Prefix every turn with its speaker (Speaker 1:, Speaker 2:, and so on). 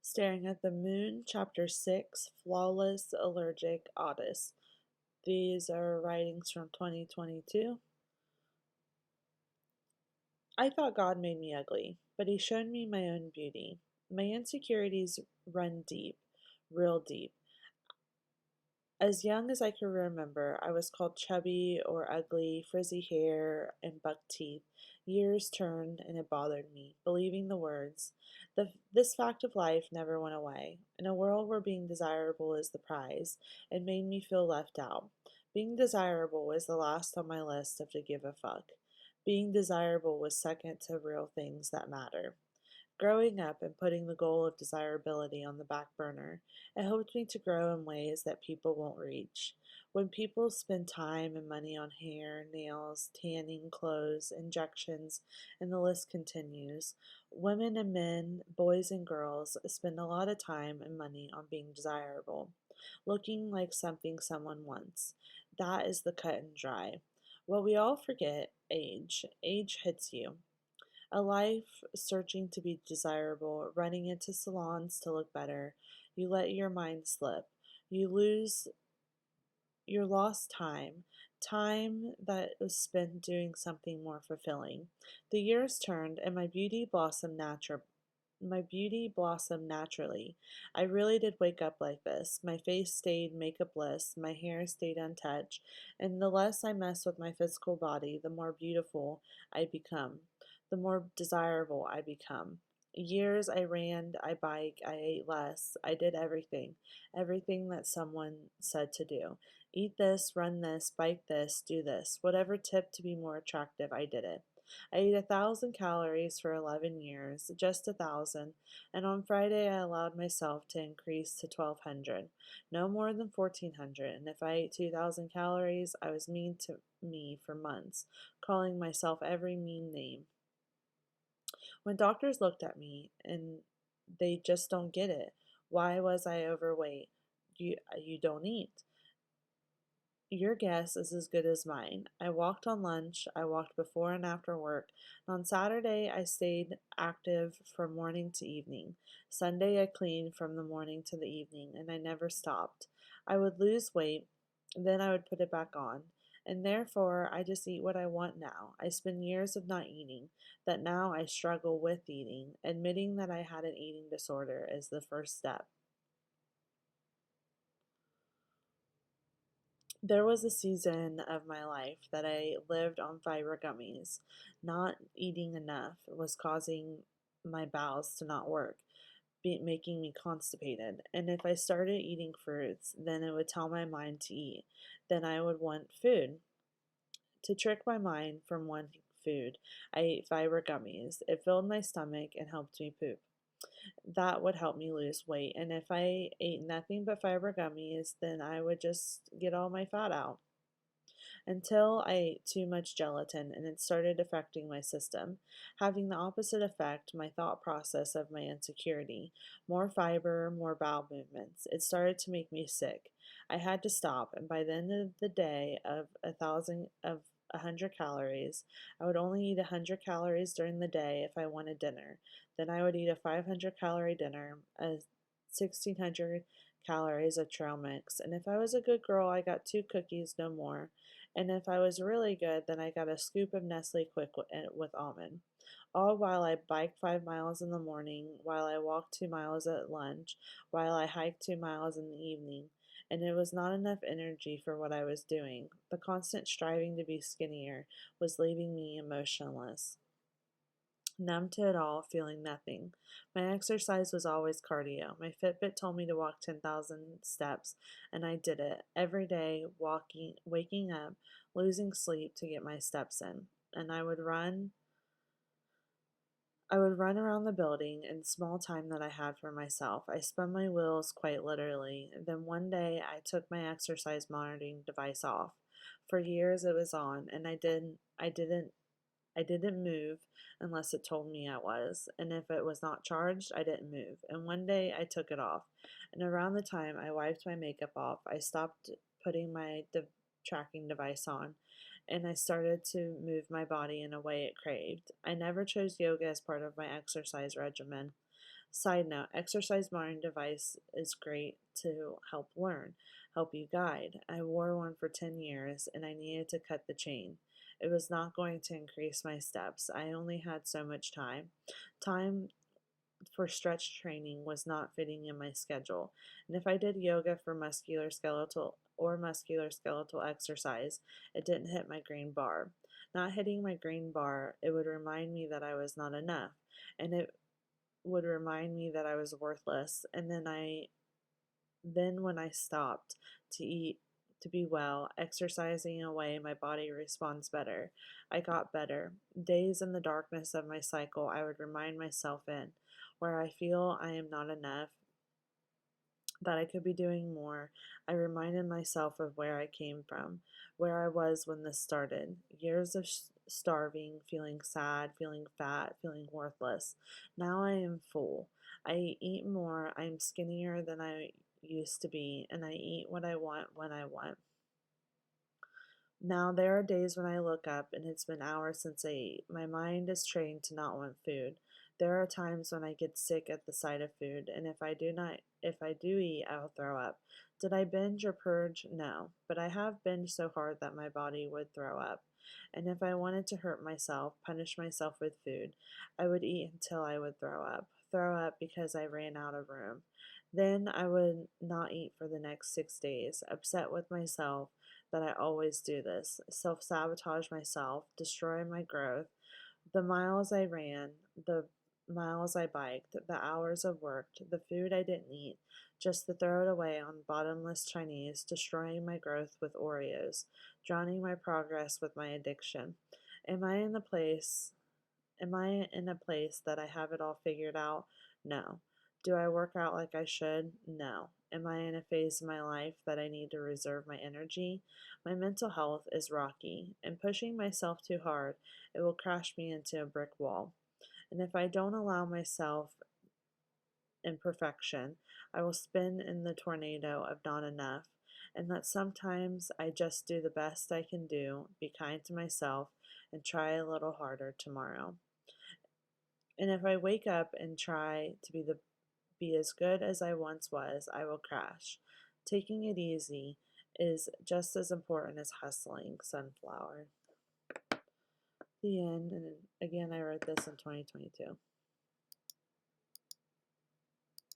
Speaker 1: Staring at the Moon, Chapter 6, Flawless, Allergic, Otis. These are writings from 2022. I thought God made me ugly, but He showed me my own beauty. My insecurities run deep, real deep. As young as I can remember, I was called chubby or ugly, frizzy hair, and buck teeth. Years turned, and it bothered me, believing the words. This fact of life never went away. In a world where being desirable is the prize, it made me feel left out. Being desirable was the last on my list of to give a fuck. Being desirable was second to real things that matter. Growing up and putting the goal of desirability on the back burner, it helped me to grow in ways that people won't reach. When people spend time and money on hair, nails, tanning, clothes, injections, and the list continues, women and men, boys and girls spend a lot of time and money on being desirable, looking like something someone wants. That is the cut and dry. What we all forget, age. Age hits you. A life searching to be desirable, running into salons to look better. You let your mind slip. You lose your lost time, time that was spent doing something more fulfilling. The years turned and my beauty blossomed naturally. I really did wake up like this. My face stayed makeupless, my hair stayed untouched, and the less I messed with my physical body, the more beautiful I become, the more desirable I become. Years I ran, I biked, I ate less, I did everything that someone said to do. Eat this, run this, bike this, do this. Whatever tip to be more attractive, I did it. I ate 1,000 calories for 11 years, just 1,000, and on Friday I allowed myself to increase to 1,200, no more than 1,400, and if I ate 2,000 calories, I was mean to me for months, calling myself every mean name. When doctors looked at me and they just don't get it. Why was I overweight? You don't eat. Your guess is as good as mine. I walked on lunch, I walked before and after work. On Saturday, I stayed active from morning to evening. Sunday, I cleaned from the morning to the evening, and I never stopped. I would lose weight, then I would put it back on. And therefore, I just eat what I want now. I spend years of not eating, that now I struggle with eating. Admitting that I had an eating disorder is the first step. There was a season of my life that I lived on fiber gummies. Not eating enough was causing my bowels to not work, making me constipated. And if I started eating fruits, then it would tell my mind to eat. Then I would want food. To trick my mind from wanting food, I ate fiber gummies. It filled my stomach and helped me poop. That would help me lose weight. And if I ate nothing but fiber gummies, then I would just get all my fat out until I ate too much gelatin and it started affecting my system, having the opposite effect my thought process of my insecurity. More fiber, more bowel movements. It started to make me sick. I had to stop, and by the end of the day of 100 calories, I would only eat 100 calories during the day if I wanted dinner. Then I would eat a 500 calorie dinner, a 1,600 calories of trail mix, and if I was a good girl, I got 2 cookies, no more. And if I was really good, then I got a scoop of Nestle Quick with almond. All while I biked 5 miles in the morning, while I walked 2 miles at lunch, while I hiked 2 miles in the evening. And it was not enough energy for what I was doing. The constant striving to be skinnier was leaving me emotionless, numb to it all, feeling nothing. My exercise was always cardio. My Fitbit told me to walk 10,000 steps, and I did it every day, waking up, losing sleep to get my steps in. And I would run around the building in small time that I had for myself. I spun my wheels quite literally. Then one day I took my exercise monitoring device off. For years it was on, and I didn't move unless it told me I was, and if it was not charged, I didn't move. And one day I took it off, and around the time I wiped my makeup off, I stopped putting my tracking device on, and I started to move my body in a way it craved. I never chose yoga as part of my exercise regimen. Side note, exercise monitoring device is great to help you guide. I wore one for 10 years and I needed to cut the chain. It was not going to increase my steps. I only had so much time. Time for stretch training was not fitting in my schedule. And if I did yoga for muscular skeletal exercise, it didn't hit my green bar. Not hitting my green bar, it would remind me that I was not enough. And it would remind me that I was worthless. And then when I stopped to eat to be well, exercising away, my body responds better. I got better. Days in the darkness of my cycle, I would remind myself in where I feel I am not enough, that I could be doing more. I reminded myself of where I came from, where I was when this started. Years of starving, feeling sad, feeling fat, feeling worthless. Now I am full. I eat more. I'm skinnier than I used to be, and I eat what I want when I want. Now there are days when I look up and it's been hours since I ate. My mind is trained to not want food. There are times when I get sick at the sight of food, and if I do eat, I'll throw up. Did I binge or purge? No, but I have binged so hard that my body would throw up. And if I wanted to hurt myself, punish myself with food, I would eat until I would throw up. Throw up because I ran out of room. Then I would not eat for the next 6 days, upset with myself that I always do this, self sabotage myself, destroy my growth. The miles I ran, the miles I biked, the hours I worked, the food I didn't eat, just to throw it away on bottomless Chinese, destroying my growth with Oreos, drowning my progress with my addiction. Am I in the place Am I in a place that I have it all figured out? No. Do I work out like I should? No. Am I in a phase in my life that I need to reserve my energy? My mental health is rocky, and pushing myself too hard, it will crash me into a brick wall. And if I don't allow myself imperfection, I will spin in the tornado of not enough. And that sometimes I just do the best I can do, be kind to myself, and try a little harder tomorrow. And if I wake up and try to be as good as I once was, I will crash. Taking it easy is just as important as hustling, Sunflower. The end. And again, I wrote this in 2022.